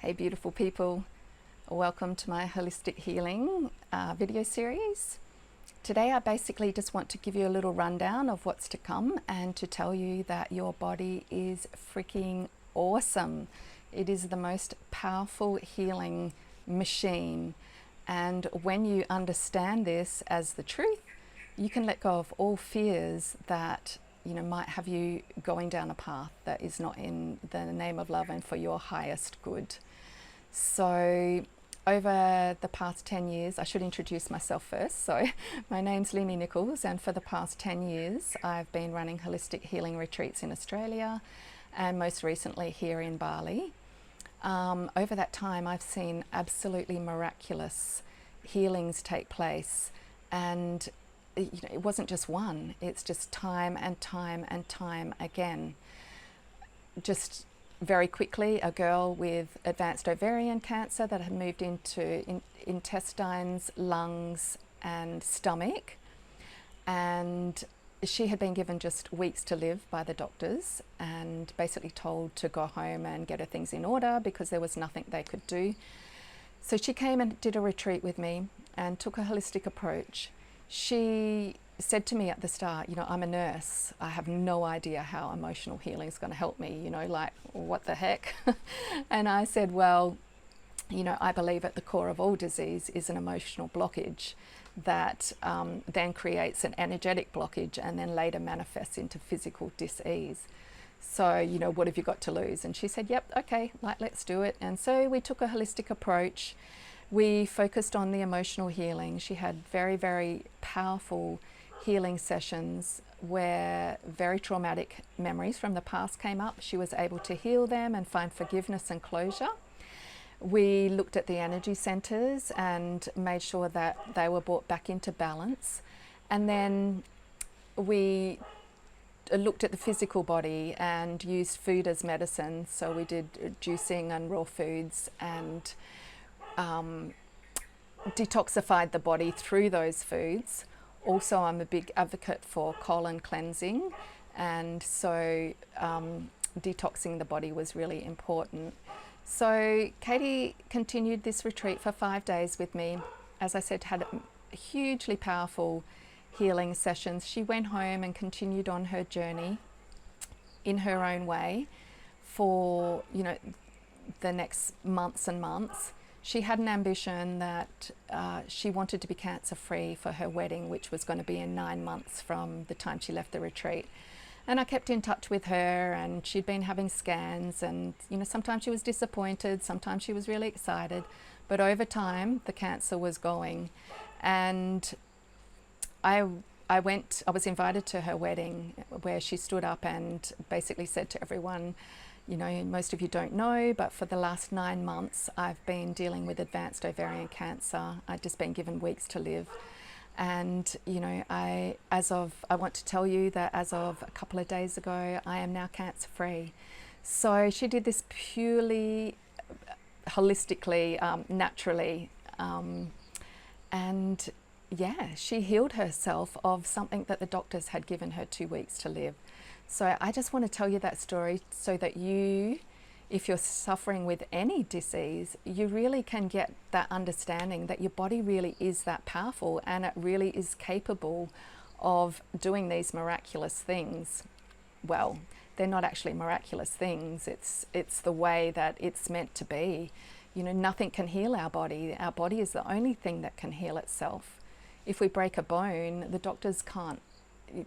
Hey beautiful people, welcome to my holistic healing video series. Today I basically just want to give you a little rundown of what's to come and to tell you that your body is freaking awesome. It is the most powerful healing machine, and when you understand this as the truth, you can let go of all fears that might have you going down a path that is not in the name of love and for your highest good. So over the past 10 years, I should introduce myself first. So my name's Lini Nichols, and for the past 10 years, I've been running holistic healing retreats in Australia and most recently here in Bali. Over that time, I've seen absolutely miraculous healings take place, and it wasn't just one, it's just time and time and time again. Just very quickly, a girl with advanced ovarian cancer that had moved into intestines, lungs and stomach, and she had been given just weeks to live by the doctors and basically told to go home and get her things in order because there was nothing they could do. So she came and did a retreat with me and took a holistic approach. She said to me at the start, I'm a nurse. I have no idea how emotional healing is going to help me, like, what the heck? And I said, well, I believe at the core of all disease is an emotional blockage that then creates an energetic blockage and then later manifests into physical dis-ease. So, what have you got to lose? And she said, yep, okay, let's do it. And so we took a holistic approach. We focused on the emotional healing. She had very, very powerful healing sessions where very traumatic memories from the past came up. She was able to heal them and find forgiveness and closure. We looked at the energy centers and made sure that they were brought back into balance. And then we looked at the physical body and used food as medicine. So we did juicing and raw foods and detoxified the body through those foods. Also, I'm a big advocate for colon cleansing, and so detoxing the body was really important. So Katie continued this retreat for 5 days with me. As I said, had hugely powerful healing sessions. She went home and continued on her journey in her own way for the next months and months. She had an ambition that she wanted to be cancer-free for her wedding, which was going to be in 9 months from the time she left the retreat. And I kept in touch with her, and she'd been having scans, and sometimes she was disappointed, sometimes she was really excited, but over time the cancer was going. And I was invited to her wedding, where she stood up and basically said to everyone, most of you don't know, but for the last 9 months, I've been dealing with advanced ovarian cancer. I'd just been given weeks to live. And, I want to tell you that as of a couple of days ago, I am now cancer-free. So she did this purely holistically, naturally. And yeah, she healed herself of something that the doctors had given her 2 weeks to live. So I just want to tell you that story so that you, if you're suffering with any disease, you really can get that understanding that your body really is that powerful and it really is capable of doing these miraculous things. Well, they're not actually miraculous things. It's the way that it's meant to be. Nothing can heal our body. Our body is the only thing that can heal itself. If we break a bone, the doctors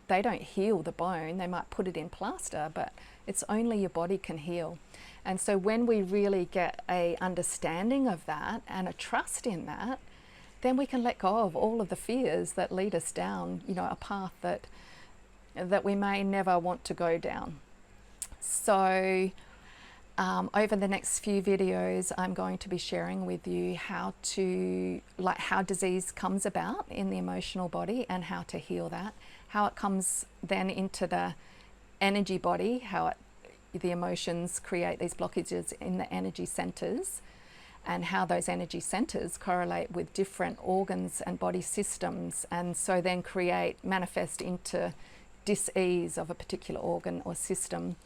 they don't heal the bone. They might put it in plaster, but it's only your body can heal. And so when we really get a understanding of that and a trust in that, then we can let go of all of the fears that lead us down, a path that we may never want to go down. So over the next few videos, I'm going to be sharing with you how disease comes about in the emotional body and how to heal that, how it comes then into the energy body, how the emotions create these blockages in the energy centers, and how those energy centers correlate with different organs and body systems, and so then manifest into dis-ease of a particular organ or system.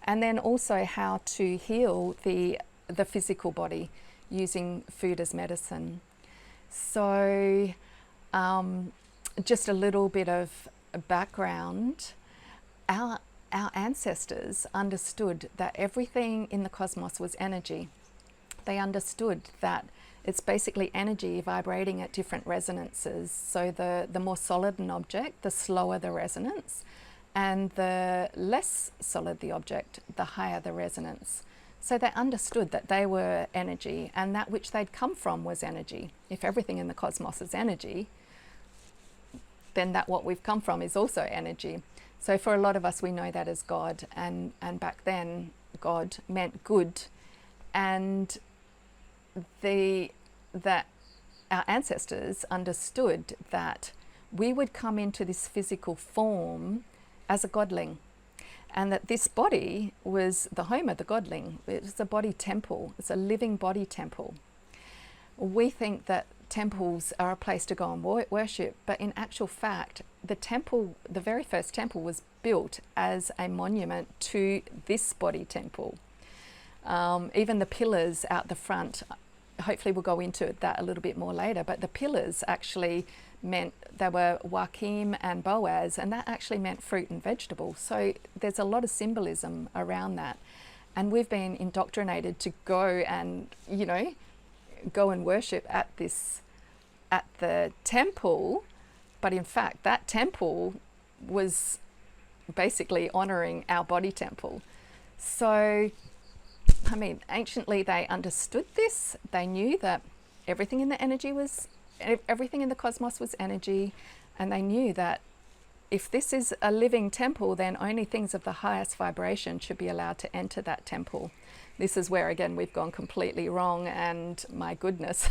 And then also how to heal the the physical body, using food as medicine. So just a little bit of background. Our ancestors understood that everything in the cosmos was energy. They understood that it's basically energy vibrating at different resonances. So the more solid an object, the slower the resonance, and the less solid the object, the higher the resonance. So they understood that they were energy, and that which they'd come from was energy. If everything in the cosmos is energy, then that what we've come from is also energy. So for a lot of us, we know that as God, and back then God meant good, and that our ancestors understood that we would come into this physical form as a godling, and that this body was the home of the godling. It's a body temple. It's a living body temple. We think that temples are a place to go and worship, but in actual fact, the temple, the very first temple, was built as a monument to this body temple. Even the pillars out the front, hopefully we'll go into that a little bit more later, but the pillars actually meant they were Joachim and Boaz, and that actually meant fruit and vegetables. So there's a lot of symbolism around that. And we've been indoctrinated to go and, go and worship at the temple, but in fact that temple was basically honoring our body temple. So anciently they understood this. They knew that everything in the cosmos was energy, and they knew that if this is a living temple, then only things of the highest vibration should be allowed to enter that temple. This is where, again, we've gone completely wrong, and my goodness,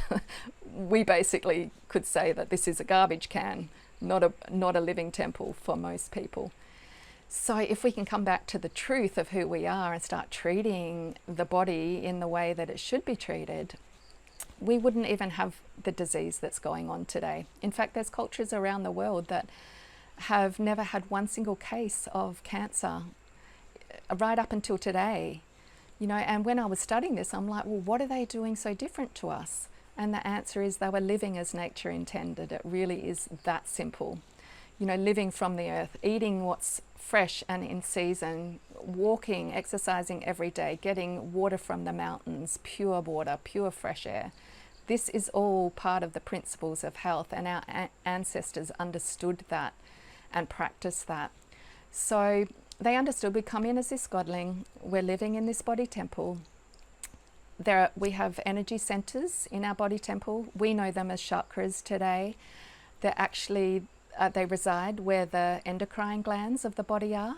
we basically could say that this is a garbage can, not a living temple for most people. So if we can come back to the truth of who we are and start treating the body in the way that it should be treated, we wouldn't even have the disease that's going on today. In fact, there's cultures around the world that have never had one single case of cancer right up until today. And when I was studying this, I'm like, well, what are they doing so different to us? And the answer is they were living as nature intended. It really is that simple. Living from the earth, eating what's fresh and in season, walking, exercising every day, getting water from the mountains, pure water, pure fresh air. This is all part of the principles of health, and our ancestors understood that and practiced that. So they understood we come in as this godling, we're living in this body temple. We have energy centers in our body temple. We know them as chakras today. They're actually, they reside where the endocrine glands of the body are.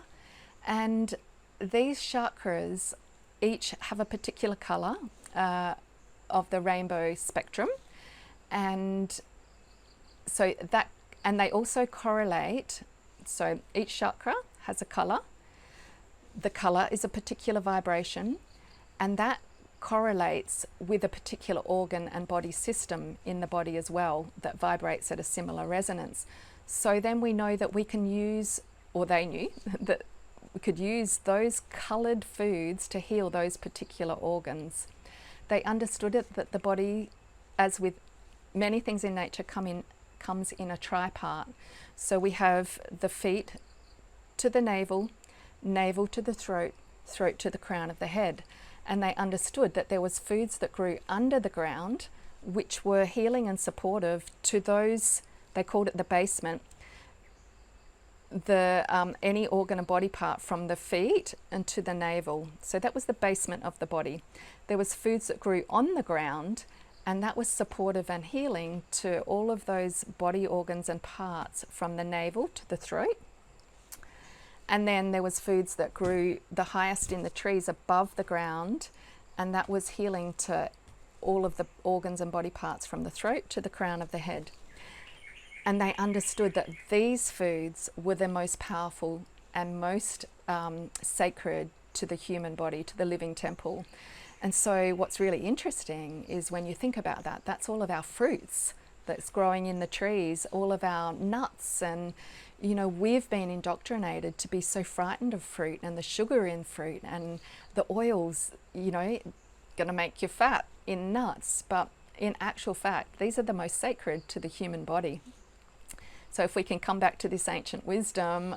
And these chakras each have a particular color of the rainbow spectrum. And so and they also correlate. So each chakra has a color. The color is a particular vibration, and that correlates with a particular organ and body system in the body as well that vibrates at a similar resonance. So then we know that we can use, or they knew, that we could use those colored foods to heal those particular organs. They understood it that the body, as with many things in nature, comes in a tripart. So we have the feet to the navel, navel to the throat, throat to the crown of the head. And they understood that there was foods that grew under the ground which were healing and supportive to those, they called it the basement, any organ or body part from the feet and to the navel. So that was the basement of the body. There was foods that grew on the ground, and that was supportive and healing to all of those body organs and parts from the navel to the throat. And then there was foods that grew the highest in the trees above the ground, and that was healing to all of the organs and body parts from the throat to the crown of the head. And they understood that these foods were the most powerful and most sacred to the human body, to the living temple. And so what's really interesting is when you think about that, that's all of our fruits that's growing in the trees, all of our nuts, and we've been indoctrinated to be so frightened of fruit and the sugar in fruit and the oils, going to make you fat in nuts, but in actual fact, these are the most sacred to the human body. So if we can come back to this ancient wisdom,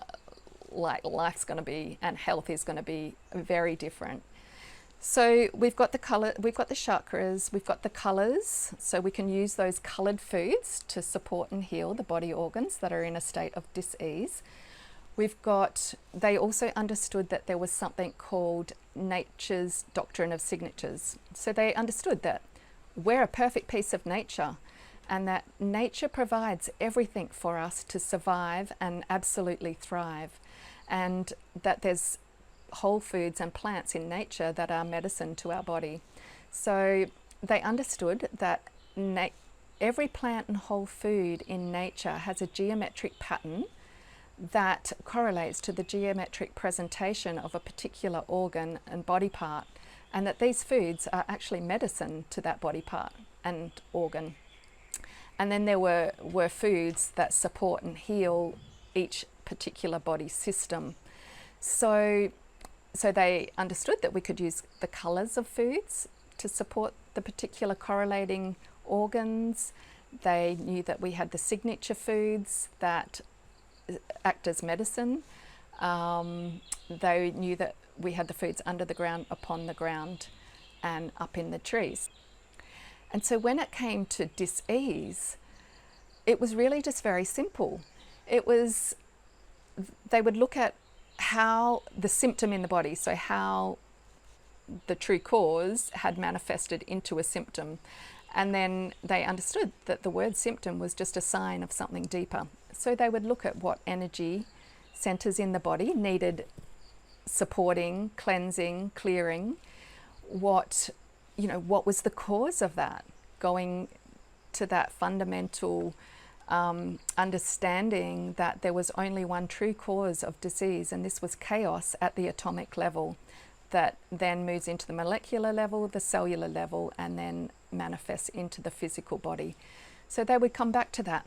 like life's going to be, and health is going to be very different. So we've got the color, we've got the chakras, we've got the colors, so we can use those colored foods to support and heal the body organs that are in a state of dis-ease. We've got, they also understood that there was something called nature's doctrine of signatures. So they understood that we're a perfect piece of nature, and that nature provides everything for us to survive and absolutely thrive, and that there's whole foods and plants in nature that are medicine to our body. So they understood that every plant and whole food in nature has a geometric pattern that correlates to the geometric presentation of a particular organ and body part, and that these foods are actually medicine to that body part and organ. And then there were foods that support and heal each particular body system. So they understood that we could use the colours of foods to support the particular correlating organs. They knew that we had the signature foods that act as medicine. They knew that we had the foods under the ground, upon the ground, and up in the trees. And so when it came to dis-ease, it was really just very simple. It was, they would look at how the symptom in the body, so how the true cause had manifested into a symptom. And then they understood that the word symptom was just a sign of something deeper. So they would look at what energy centers in the body needed supporting, cleansing, clearing, what was the cause of that, going to that fundamental understanding that there was only one true cause of disease, and this was chaos at the atomic level that then moves into the molecular level, the cellular level, and then manifests into the physical body. So they would come back to that.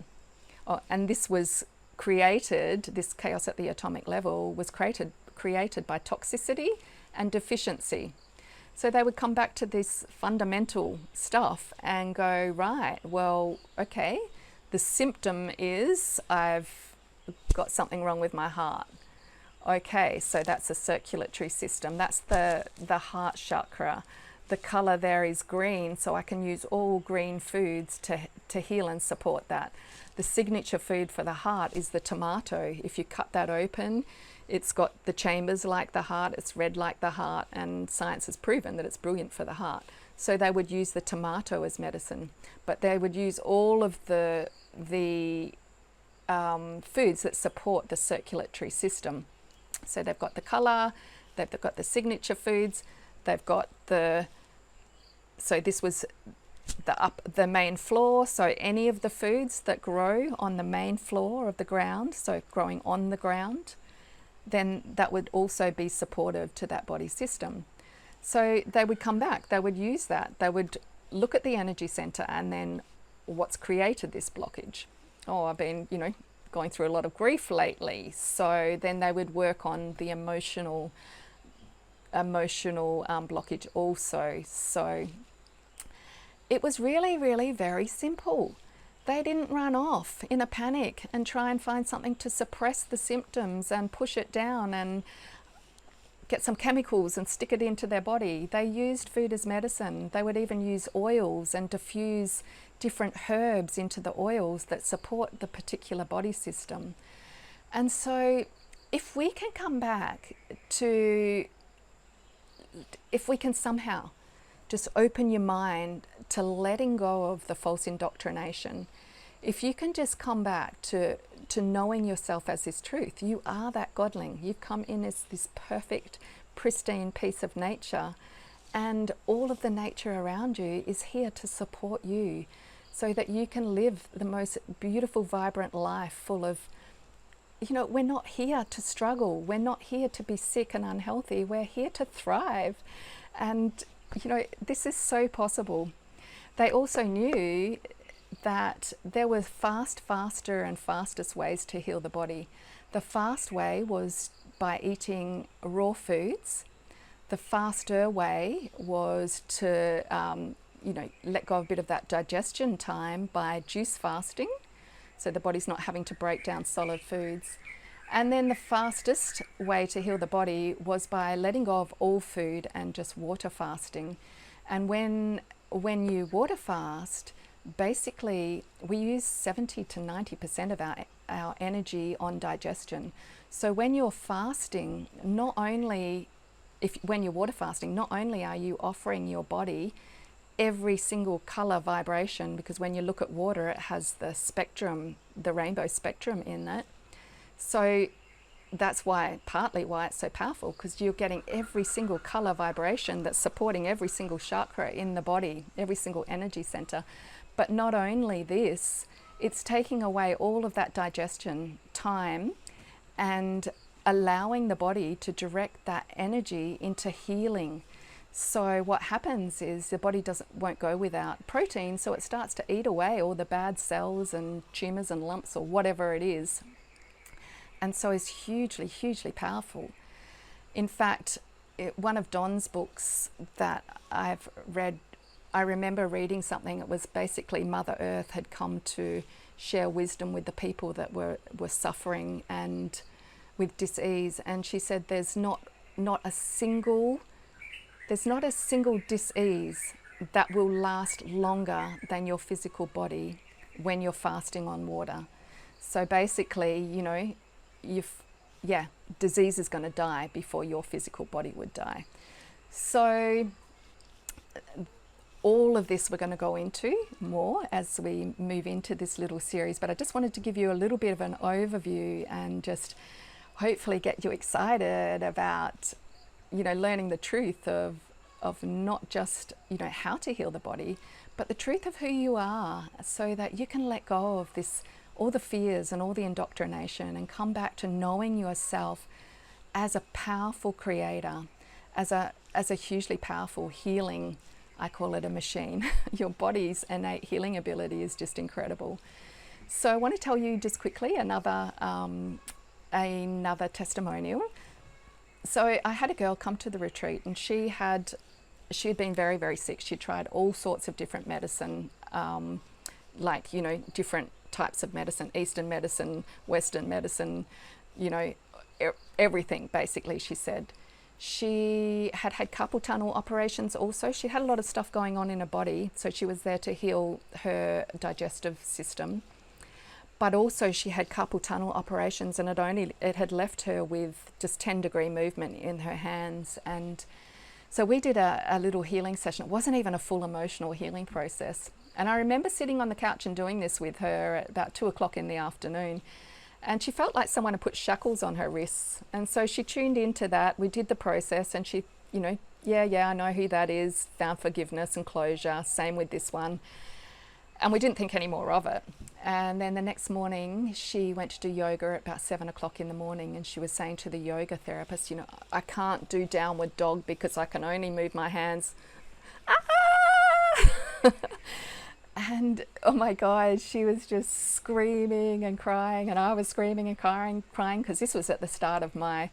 And this was created, this chaos at the atomic level was created by toxicity and deficiency. So they would come back to this fundamental stuff and go, right, well, okay, the symptom is I've got something wrong with my heart. Okay, so that's a circulatory system. That's the heart chakra. The color there is green, so I can use all green foods to heal and support that. The signature food for the heart is the tomato. If you cut that open, it's got the chambers like the heart, it's red like the heart, and science has proven that it's brilliant for the heart. So they would use the tomato as medicine, but they would use all of the foods that support the circulatory system. So they've got the color, they've got the signature foods, they've got so this was the main floor, so any of the foods that grow on the main floor of the ground, so growing on the ground, then that would also be supportive to that body system. So they would come back, they would use that, they would look at the energy center and then what's created this blockage. Oh, I've been, going through a lot of grief lately. So then they would work on the emotional blockage also. So it was really, really very simple. They didn't run off in a panic and try and find something to suppress the symptoms and push it down and get some chemicals and stick it into their body. They used food as medicine. They would even use oils and diffuse different herbs into the oils that support the particular body system. And so if we can come back to, if we can somehow just open your mind to letting go of the false indoctrination, if you can just come back to knowing yourself as this truth, you are that godling. You've come in as this perfect, pristine piece of nature, and all of the nature around you is here to support you so that you can live the most beautiful, vibrant life full of, we're not here to struggle. We're not here to be sick and unhealthy. We're here to thrive. And, this is so possible. They also knew that there were faster and fastest ways to heal the body. The fast way was by eating raw foods. The faster way was to, let go of a bit of that digestion time by juice fasting, so the body's not having to break down solid foods. And then the fastest way to heal the body was by letting go of all food and just water fasting. And when you water fast, basically we use 70 to 90% of our energy on digestion. So when you're fasting, when you're water fasting, not only are you offering your body every single color vibration, because when you look at water, it has the spectrum, the rainbow spectrum in it. So that's partly why it's so powerful, because you're getting every single color vibration that's supporting every single chakra in the body, every single energy center. But not only this, it's taking away all of that digestion time and allowing the body to direct that energy into healing. So what happens is the body won't go without protein, so it starts to eat away all the bad cells and tumors and lumps or whatever it is. And so it's hugely, hugely powerful. In fact, one of Don's books that I've read, I remember reading something. It was basically Mother Earth had come to share wisdom with the people that were suffering and with disease. And she said there's not a single disease that will last longer than your physical body when you're fasting on water. So basically, disease is going to die before your physical body would die. So all of this we're going to go into more as we move into this little series, but I just wanted to give you a little bit of an overview and just hopefully get you excited about, learning the truth of not just, how to heal the body, but the truth of who you are, so that you can let go of this, all the fears and all the indoctrination, and come back to knowing yourself as a powerful creator, as a hugely powerful healing, I call it a machine. Your body's innate healing ability is just incredible. So I want to tell you just quickly another testimonial. So I had a girl come to the retreat, and she had been very, very sick. She tried all sorts of different medicine, different types of medicine, Eastern medicine, Western medicine, everything basically, she said. She had carpal tunnel operations also. She had a lot of stuff going on in her body, so she was there to heal her digestive system. But also she had carpal tunnel operations, and it had left her with just 10-degree movement in her hands. And so we did a little healing session. It wasn't even a full emotional healing process. And I remember sitting on the couch and doing this with her at about 2:00 in the afternoon. And she felt like someone had put shackles on her wrists. And so she tuned into that. We did the process, and she, I know who that is, found forgiveness and closure. Same with this one. And we didn't think any more of it. And then the next morning, she went to do yoga at about 7:00 in the morning. And she was saying to the yoga therapist, I can't do downward dog because I can only move my hands. Ah! And oh my God, she was just screaming and crying, and I was screaming and crying because this was at the start of my,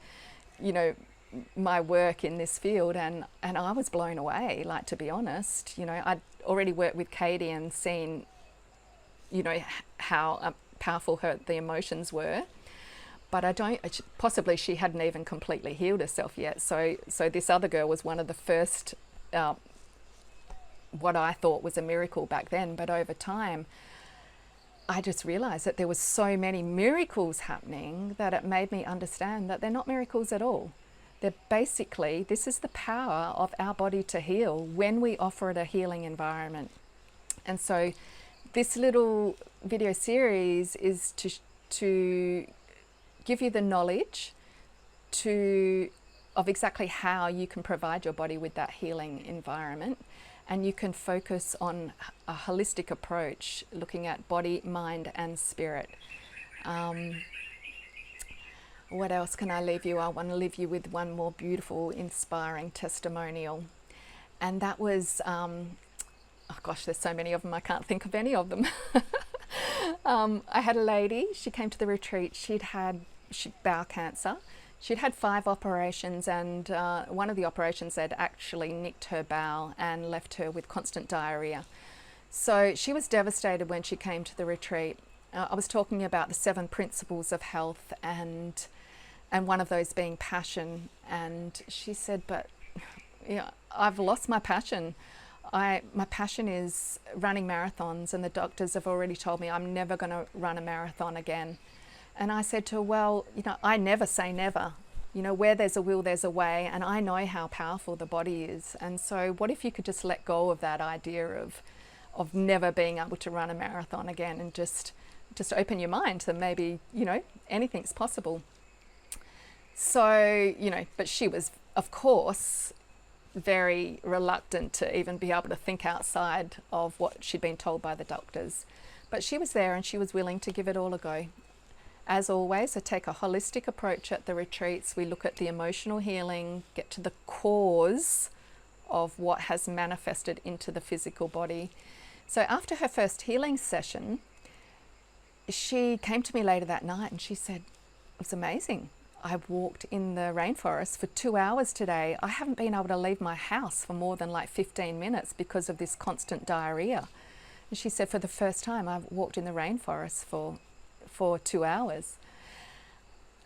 my work in this field, and I was blown away. Like, to be honest, I'd already worked with Katie and seen, how powerful the emotions were, but possibly she hadn't even completely healed herself yet. So this other girl was one of the first. What I thought was a miracle back then, but over time I just realized that there was so many miracles happening that it made me understand that they're not miracles at all. They're basically, this is the power of our body to heal when we offer it a healing environment. And so this little video series is to give you the knowledge of exactly how you can provide your body with that healing environment. And you can focus on a holistic approach, looking at body, mind, and spirit. What else can I leave you? I want to leave you with one more beautiful, inspiring testimonial. And that was, there's so many of them, I can't think of any of them. I had a lady, she came to the retreat, she had bowel cancer. She'd had 5 operations, and one of the operations had actually nicked her bowel and left her with constant diarrhea. So she was devastated when she came to the retreat. I was talking about the 7 principles of health, and one of those being passion. And she said, but yeah, I've lost my passion. My passion is running marathons, and the doctors have already told me I'm never going to run a marathon again. And I said to her, well, I never say never. Where there's a will, there's a way, and I know how powerful the body is. And so what if you could just let go of that idea of never being able to run a marathon again, and just open your mind to maybe, anything's possible. So, but she was, of course, very reluctant to even be able to think outside of what she'd been told by the doctors. But she was there, and she was willing to give it all a go. As always, I take a holistic approach at the retreats. We look at the emotional healing, get to the cause of what has manifested into the physical body. So after her first healing session, she came to me later that night and she said, it's amazing. I walked in the rainforest for 2 hours today. I haven't been able to leave my house for more than like 15 minutes because of this constant diarrhea. And she said, for the first time, I've walked in the rainforest for 2 hours.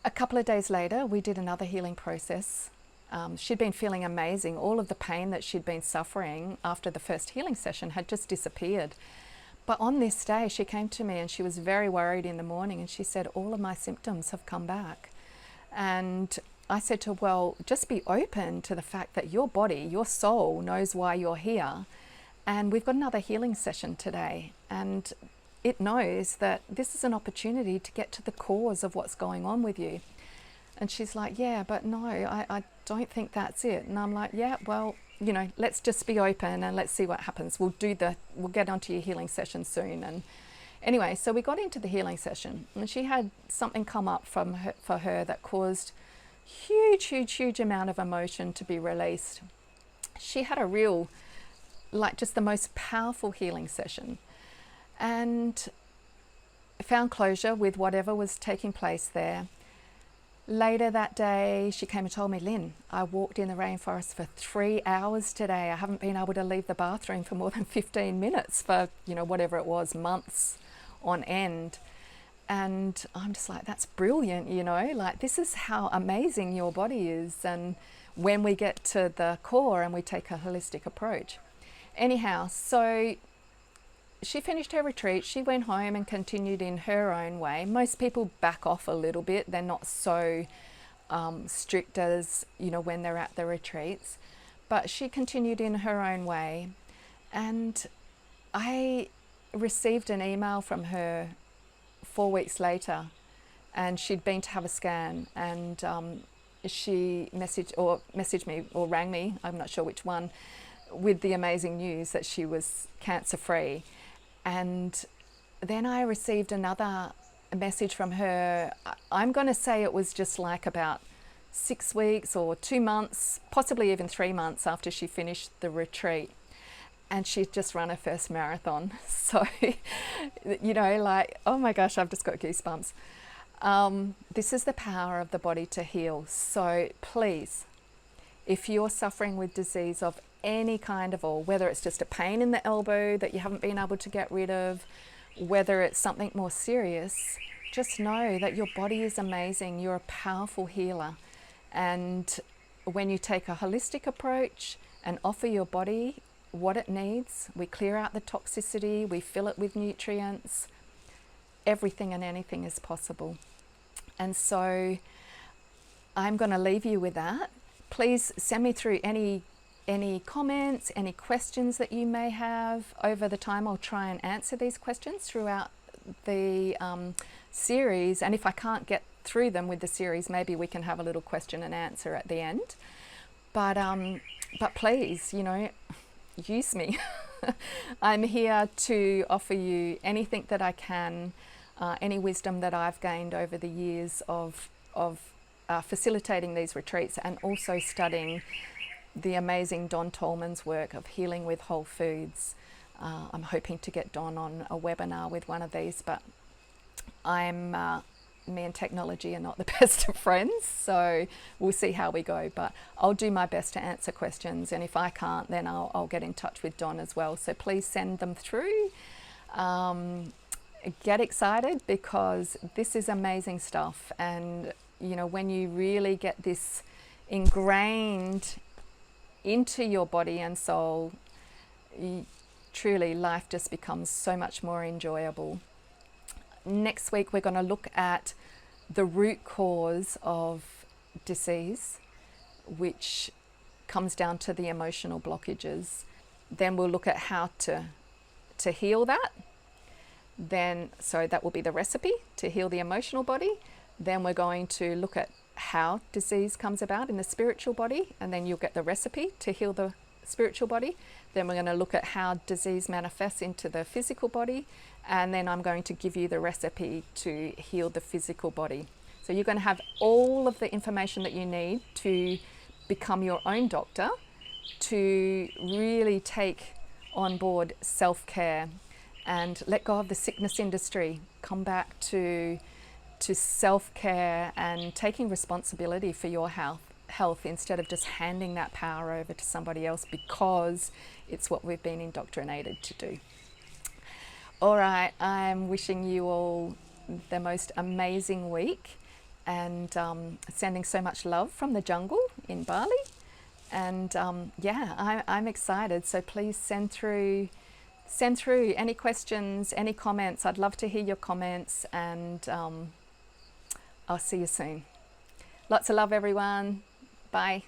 A couple of days later, we did another healing process. She'd been feeling amazing. All of the pain that she'd been suffering after the first healing session had just disappeared. But on this day, she came to me and she was very worried in the morning, and she said, all of my symptoms have come back. And I said to her, well, just be open to the fact that your body, your soul knows why you're here. And we've got another healing session today. And it knows that this is an opportunity to get to the cause of what's going on with you. And she's like, yeah, but no, I don't think that's it. And I'm like, yeah, well, let's just be open and let's see what happens. We'll get onto your healing session soon. And anyway, so we got into the healing session, and she had something come up for her that caused huge amount of emotion to be released. She had a real, just the most powerful healing session, and found closure with whatever was taking place there. Later that day, she came and told me, Lynn, I walked in the rainforest for 3 hours today. I haven't been able to leave the bathroom for more than 15 minutes for, whatever it was, months on end. And I'm just like, that's brilliant, this is how amazing your body is. And when we get to the core and we take a holistic approach. Anyhow, so she finished her retreat. She went home and continued in her own way. Most people back off a little bit. They're not so strict as, when they're at the retreats. But she continued in her own way. And I received an email from her 4 weeks later, and she'd been to have a scan, and she messaged me or rang me, I'm not sure which one, with the amazing news that she was cancer-free. And then I received another message from her. I'm going to say it was just like about 6 weeks or 2 months, possibly even 3 months after she finished the retreat. And she'd just run her first marathon. So, oh my gosh, I've just got goosebumps. This is the power of the body to heal. So please, if you're suffering with disease of any kind of all, whether it's just a pain in the elbow that you haven't been able to get rid of, whether it's something more serious, just know that your body is amazing. You're a powerful healer. And when you take a holistic approach and offer your body what it needs, we clear out the toxicity, we fill it with nutrients, everything and anything is possible. And so I'm going to leave you with that. Please send me through any comments, any questions that you may have. Over the time, I'll try and answer these questions throughout the series. And if I can't get through them with the series, maybe we can have a little question and answer at the end. But please, use me. I'm here to offer you anything that I can, any wisdom that I've gained over the years of facilitating these retreats, and also studying the amazing Don Tolman's work of healing with whole foods. I'm hoping to get Don on a webinar with one of these, but I'm me and technology are not the best of friends, so we'll see how we go. But I'll do my best to answer questions, and if I can't, then I'll get in touch with Don as well. So please send them through. Get excited, because this is amazing stuff, and you know, when you really get this ingrained into your body and soul, truly life just becomes so much more enjoyable. Next week we're going to look at the root cause of disease, which comes down to the emotional blockages. Then we'll look at how to heal that. Then, so that will be the recipe to heal the emotional body. Then we're going to look at how disease comes about in the spiritual body, and then you'll get the recipe to heal the spiritual body. Then we're going to look at how disease manifests into the physical body, and then I'm going to give you the recipe to heal the physical body. So you're going to have all of the information that you need to become your own doctor, to really take on board self-care and let go of the sickness industry. Come back to self-care and taking responsibility for your health instead of just handing that power over to somebody else, because it's what we've been indoctrinated to do. All right, I'm wishing you all the most amazing week, and sending so much love from the jungle in Bali. And yeah, I'm excited. So please send through any questions, any comments. I'd love to hear your comments, and I'll see you soon. Lots of love, everyone. Bye.